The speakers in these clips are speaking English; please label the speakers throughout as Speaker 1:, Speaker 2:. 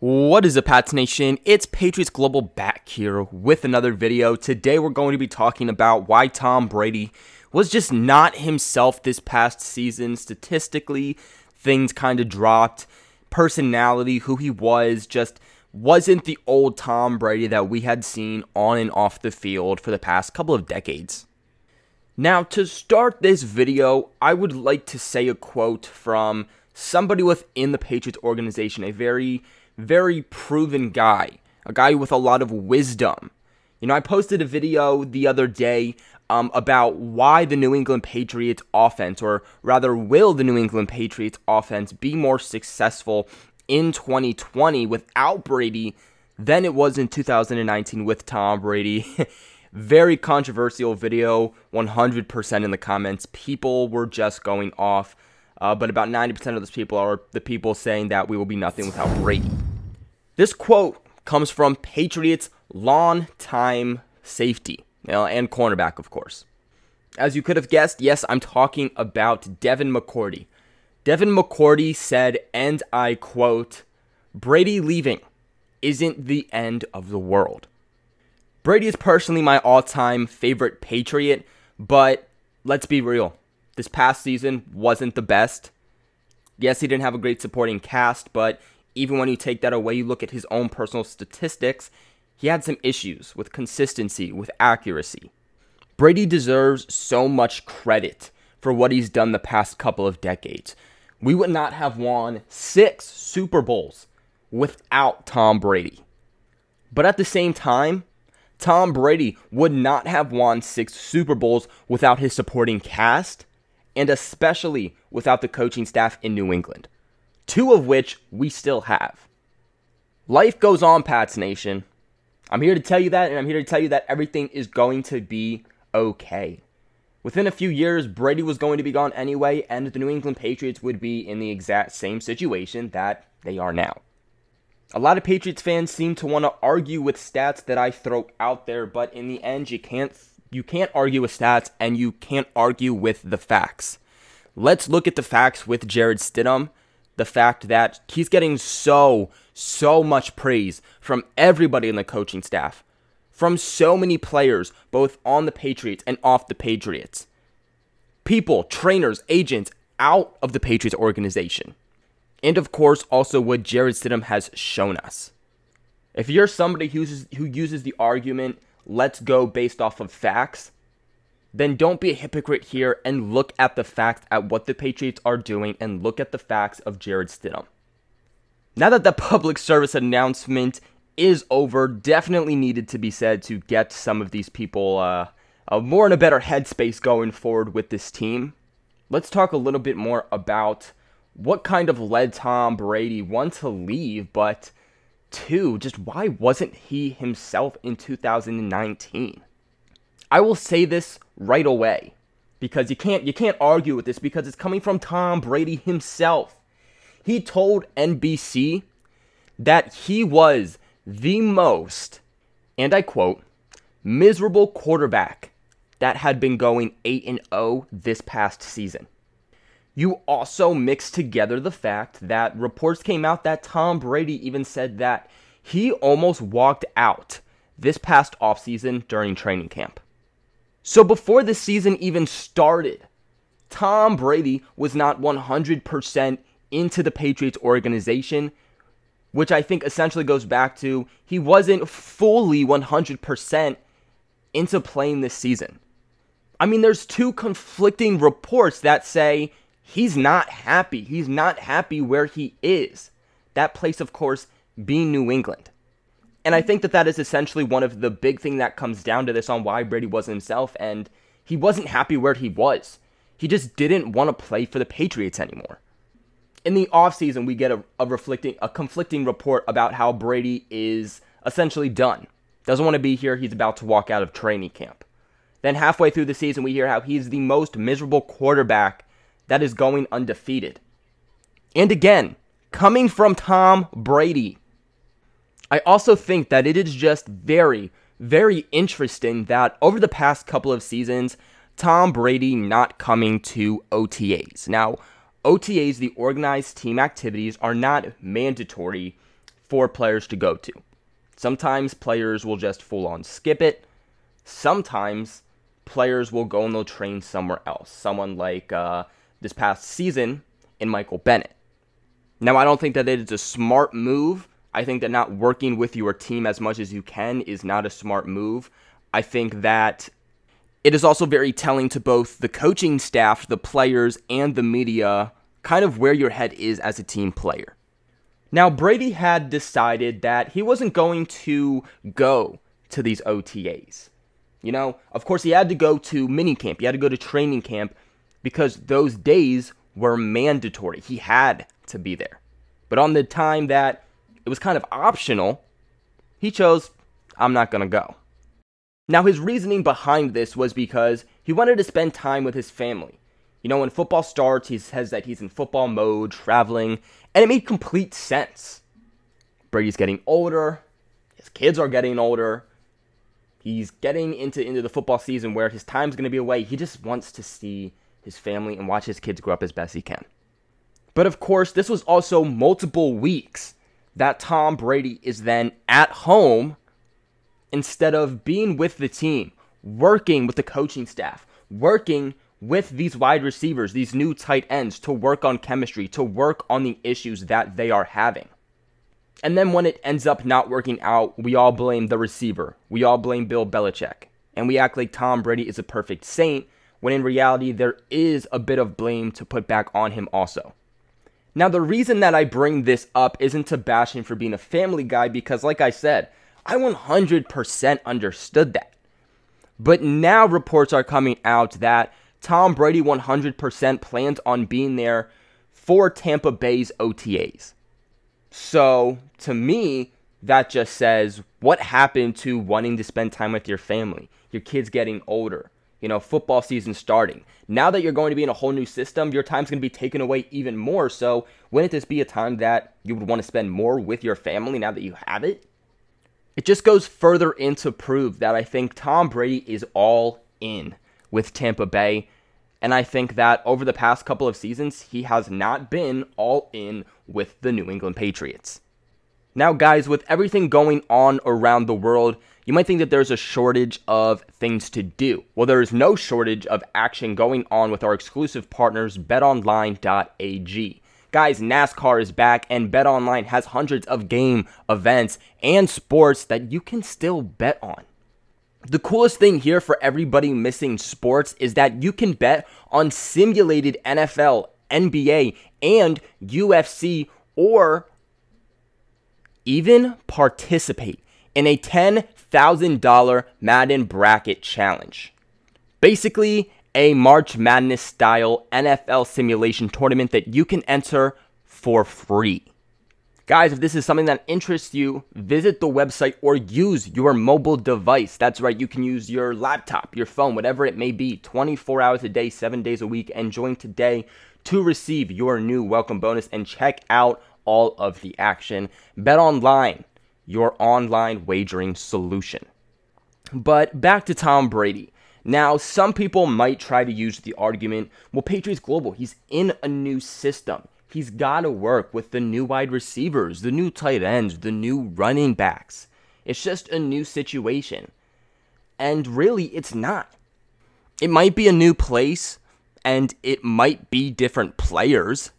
Speaker 1: What is up, Pats Nation? It's Patriots Global back here with another video. Today we're going to be talking about why Tom Brady was just not himself this past season. Statistically, things kind of dropped. Personality, who he was, just wasn't the old Tom Brady that we had seen on and off the field for the past couple of decades. Now, to start this video, I would like to say a quote from somebody within the Patriots organization, a very proven guy, a guy with a lot of wisdom. You know, I posted a video the other day about why the New England Patriots offense, or rather will the New England Patriots offense be more successful in 2020 without Brady than it was in 2019 with Tom Brady. Very controversial video, 100% in the comments. People were just going off. But about 90% of those people are the people saying that we will be nothing without Brady. This quote comes from Patriots' long-time safety, and cornerback, of course. As you could have guessed, yes, I'm talking about Devin McCourty. Devin McCourty said, and I quote, "Brady leaving isn't the end of the world." Brady is personally my all-time favorite Patriot, but let's be real. This past season wasn't the best. Yes, he didn't have a great supporting cast, but even when you take that away, you look at his own personal statistics, he had some issues with consistency, with accuracy. Brady deserves so much credit for what he's done the past couple of decades. We would not have won 6 Super Bowls without Tom Brady. But at the same time, Tom Brady would not have won 6 Super Bowls without his supporting cast, and especially without the coaching staff in New England, 2 of which we still have. Life goes on, Pats Nation. I'm here to tell you that, and I'm here to tell you that everything is going to be okay. Within a few years, Brady was going to be gone anyway, and the New England Patriots would be in the exact same situation that they are now. A lot of Patriots fans seem to want to argue with stats that I throw out there, but in the end, you can't argue with stats, and you can't argue with the facts. Let's look at the facts with Jarrett Stidham. The fact that he's getting so much praise from everybody in the coaching staff, from so many players, both on the Patriots and off the Patriots. People, trainers, agents out of the Patriots organization. And of course, also what Jarrett Stidham has shown us. If you're somebody who uses the argument, let's go based off of facts, then don't be a hypocrite here and look at the facts at what the Patriots are doing and look at the facts of Jarrett Stidham. Now that the public service announcement is over, definitely needed to be said to get some of these people more in a better headspace going forward with this team. Let's talk a little bit more about what kind of led Tom Brady, 1, to leave, but 2, just why wasn't he himself in 2019? I will say this right away, because you can't argue with this, because it's coming from Tom Brady himself. He told NBC that he was the most, and I quote, miserable quarterback that had been going 8-0 this past season. You also mix together the fact that reports came out that Tom Brady even said that he almost walked out this past offseason during training camp. So before the season even started, Tom Brady was not 100% into the Patriots organization, which I think essentially goes back to he wasn't fully 100% into playing this season. I mean, there's 2 conflicting reports that say he's not happy. He's not happy where he is. That place, of course, being New England. And I think that is essentially one of the big thing that comes down to this on why Brady wasn't himself, and he wasn't happy where he was. He just didn't want to play for the Patriots anymore. In the offseason, we get a conflicting report about how Brady is essentially done. Doesn't want to be here. He's about to walk out of training camp. Then halfway through the season, we hear how he's the most miserable quarterback that is going undefeated. And again, coming from Tom Brady. I also think that it is just very interesting that over the past couple of seasons, Tom Brady not coming to OTAs. Now, OTAs, the organized team activities, are not mandatory for players to go to. Sometimes players will just full on skip it. Sometimes players will go and they'll train somewhere else. Someone like this past season in Michael Bennett. Now, I don't think that it is a smart move. I think that not working with your team as much as you can is not a smart move. I think that it is also very telling to both the coaching staff, the players, and the media kind of where your head is as a team player. Now, Brady had decided that he wasn't going to go to these OTAs. You know, of course, he had to go to minicamp. He had to go to training camp because those days were mandatory. He had to be there. But on the time that it was kind of optional, he chose, I'm not going to go. Now, his reasoning behind this was because he wanted to spend time with his family. You know, when football starts, he says that he's in football mode, traveling, and it made complete sense. Brady's getting older. His kids are getting older. He's getting into the football season where his time's going to be away. He just wants to see his family and watch his kids grow up as best he can. But of course, this was also multiple weeks that Tom Brady is then at home instead of being with the team, working with the coaching staff, working with these wide receivers, these new tight ends, to work on chemistry, to work on the issues that they are having. And then when it ends up not working out, we all blame the receiver. We all blame Bill Belichick. And we act like Tom Brady is a perfect saint, when in reality there is a bit of blame to put back on him also. Now, the reason that I bring this up isn't to bash him for being a family guy, because like I said, I 100% understood that. But now reports are coming out that Tom Brady 100% plans on being there for Tampa Bay's OTAs. So, to me, that just says, what happened to wanting to spend time with your family? Your kids getting older. You know, football season starting. Now that you're going to be in a whole new system, your time's going to be taken away even more. So, wouldn't this be a time that you would want to spend more with your family now that you have it? It just goes further in to prove that I think Tom Brady is all in with Tampa Bay. And I think that over the past couple of seasons, he has not been all in with the New England Patriots. Now, guys, with everything going on around the world, you might think that there's a shortage of things to do. Well, there is no shortage of action going on with our exclusive partners, betonline.ag. Guys, NASCAR is back, and BetOnline has hundreds of game events and sports that you can still bet on. The coolest thing here for everybody missing sports is that you can bet on simulated NFL, NBA, and UFC, or even participate in a $10,000 Madden bracket challenge. Basically, a March Madness style NFL simulation tournament that you can enter for free. Guys, if this is something that interests you, visit the website or use your mobile device. That's right, you can use your laptop, your phone, whatever it may be, 24 hours a day, 7 days a week, and join today to receive your new welcome bonus and check out all of the action. BetOnline, your online wagering solution. But back to Tom Brady. Now, some people might try to use the argument, well, Patriots Global, he's in a new system. He's got to work with the new wide receivers, the new tight ends, the new running backs. It's just a new situation. And really, it's not. It might be a new place, and it might be different players.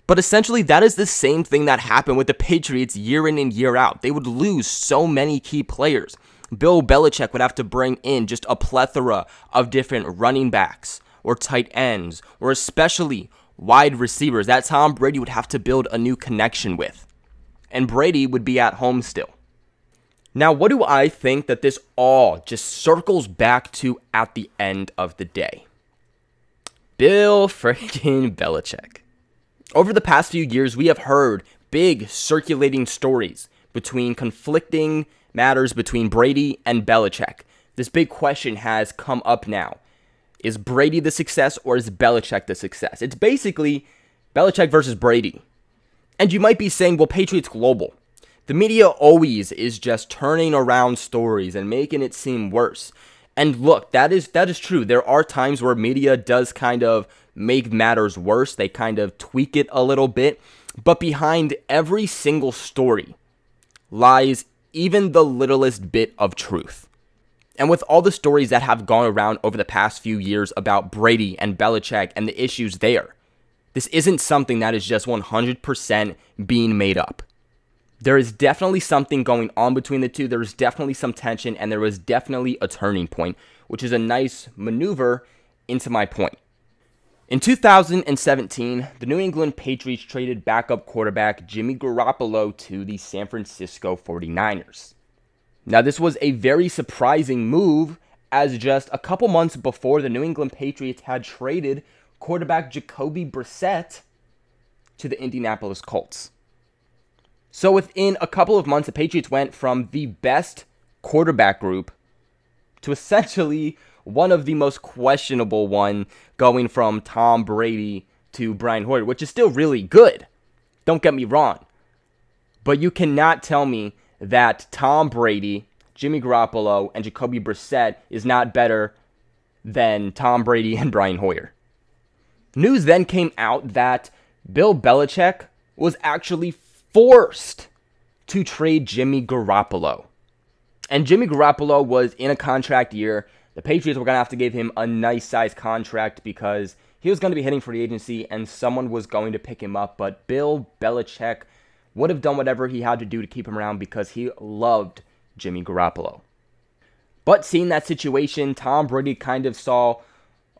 Speaker 1: But essentially, that is the same thing that happened with the Patriots year in and year out. They would lose so many key players. Bill Belichick would have to bring in just a plethora of different running backs or tight ends or especially wide receivers that Tom Brady would have to build a new connection with. And Brady would be at home still. Now, what do I think that this all just circles back to at the end of the day? Bill freaking Belichick. Over the past few years, we have heard big circulating stories between conflicting matters between Brady and Belichick. This big question has come up now. Is Brady the success or is Belichick the success? It's basically Belichick versus Brady. And you might be saying, well, Patriots Global. The media always is just turning around stories and making it seem worse. And look, that is true. There are times where media does kind of make matters worse. They kind of tweak it a little bit. But behind every single story lies even the littlest bit of truth. And with all the stories that have gone around over the past few years about Brady and Belichick and the issues there, this isn't something that is just 100% being made up. There is definitely something going on between the two. There is definitely some tension, and there was definitely a turning point, which is a nice maneuver into my point. In 2017, the New England Patriots traded backup quarterback Jimmy Garoppolo to the San Francisco 49ers. Now, this was a very surprising move, as just a couple months before, the New England Patriots had traded quarterback Jacoby Brissett to the Indianapolis Colts. So within a couple of months, the Patriots went from the best quarterback group to essentially one of the most questionable one, going from Tom Brady to Brian Hoyer, which is still really good. Don't get me wrong. But you cannot tell me that Tom Brady, Jimmy Garoppolo, and Jacoby Brissett is not better than Tom Brady and Brian Hoyer. News then came out that Bill Belichick was actually forced to trade Jimmy Garoppolo. And Jimmy Garoppolo was in a contract year. The Patriots were going to have to give him a nice size contract because he was going to be hitting free agency and someone was going to pick him up. But Bill Belichick would have done whatever he had to do to keep him around because he loved Jimmy Garoppolo. But seeing that situation, Tom Brady kind of saw,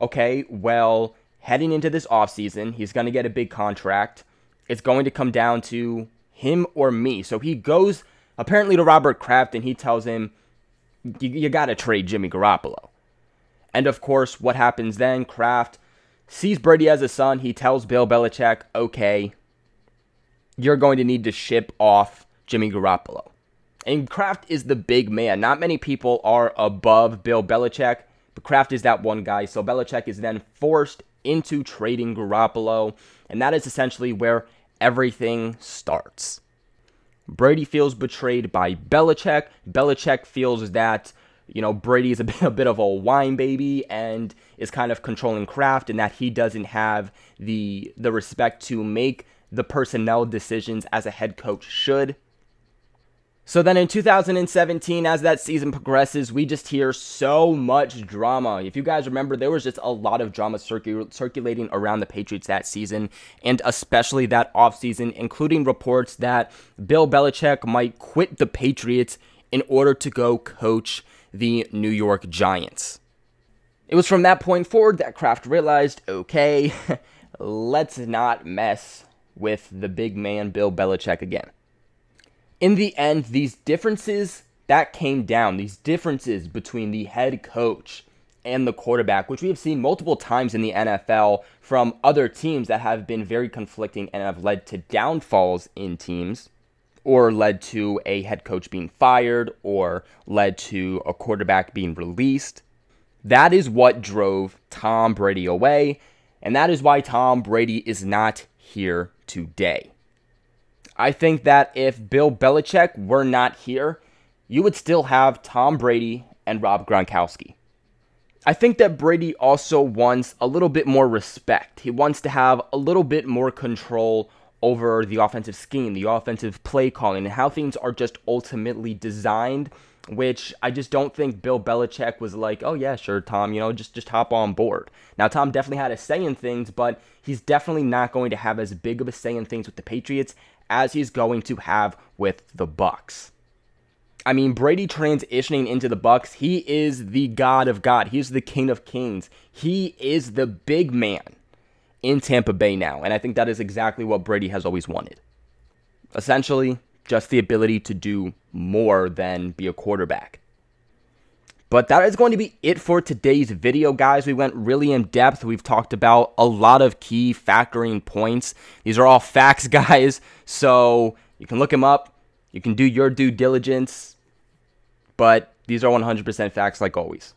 Speaker 1: okay, well, heading into this offseason, he's going to get a big contract. It's going to come down to him or me. So he goes apparently to Robert Kraft and he tells him, you got to trade Jimmy Garoppolo. And of course, what happens then? Kraft sees Brady as a son. He tells Bill Belichick, okay, you're going to need to ship off Jimmy Garoppolo. And Kraft is the big man. Not many people are above Bill Belichick, but Kraft is that one guy. So Belichick is then forced into trading Garoppolo. And that is essentially where everything starts. Brady feels betrayed by Belichick. Belichick feels that, Brady is a bit of a whine baby and is kind of controlling Kraft, and that he doesn't have the respect to make the personnel decisions as a head coach should. So then in 2017, as that season progresses, we just hear so much drama. If you guys remember, there was just a lot of drama circulating around the Patriots that season, and especially that offseason, including reports that Bill Belichick might quit the Patriots in order to go coach the New York Giants. It was from that point forward that Kraft realized, okay, let's not mess with the big man Bill Belichick again. In the end, these differences that came down, these differences between the head coach and the quarterback, which we have seen multiple times in the NFL from other teams that have been very conflicting and have led to downfalls in teams, or led to a head coach being fired, or led to a quarterback being released. That is what drove Tom Brady away, and that is why Tom Brady is not here today. I think that if Bill Belichick were not here, you would still have Tom Brady and Rob Gronkowski. I think that Brady also wants a little bit more respect. He wants to have a little bit more control over the offensive scheme, the offensive play calling, and how things are just ultimately designed, which I just don't think Bill Belichick was like, oh yeah, sure, Tom, just hop on board. Now, Tom definitely had a say in things, but he's definitely not going to have as big of a say in things with the Patriots as he's going to have with the Bucs. I mean, Brady transitioning into the Bucs, he is the God of God. He's the King of Kings. He is the big man in Tampa Bay now, and I think that is exactly what Brady has always wanted. Essentially, just the ability to do more than be a quarterback. But that is going to be it for today's video, guys. We went really in depth. We've talked about a lot of key factoring points. These are all facts, guys, so you can look them up. You can do your due diligence, but these are 100% facts like always.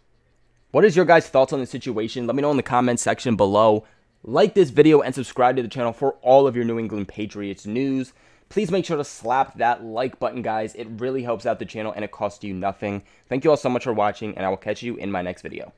Speaker 1: What is your guys' thoughts on the situation? Let me know in the comments section below. Like this video and subscribe to the channel for all of your New England Patriots news. Please make sure to slap that like button, guys. It really helps out the channel and it costs you nothing. Thank you all so much for watching, and I will catch you in my next video.